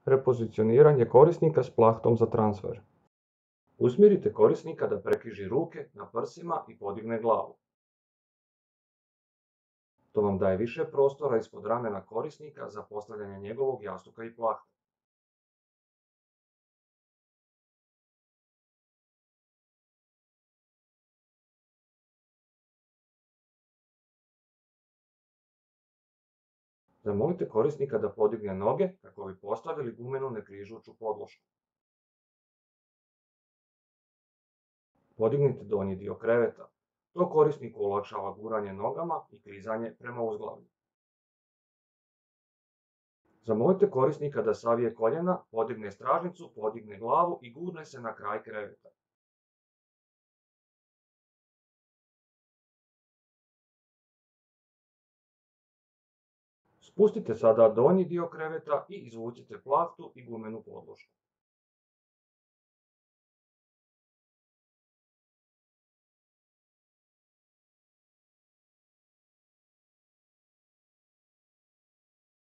Repozicioniranje korisnika s plahtom za transfer. Usmjerite korisnika da prekriži ruke na prsima i podigne glavu. To vam daje više prostora ispod ramena korisnika za postavljanje njegovog jastuka i plahte. Zamolite korisnika da podigne noge kako bi postavili gumenu nekrižuću podlošku. Podignite donji dio kreveta. To korisniku olakšava guranje nogama i klizanje prema uzglavlju. Zamolite korisnika da savije koljena, podigne stražnicu, podigne glavu i gurne se na kraj kreveta. Spustite sada donji dio kreveta i izvucite plahtu i gumenu podlošku.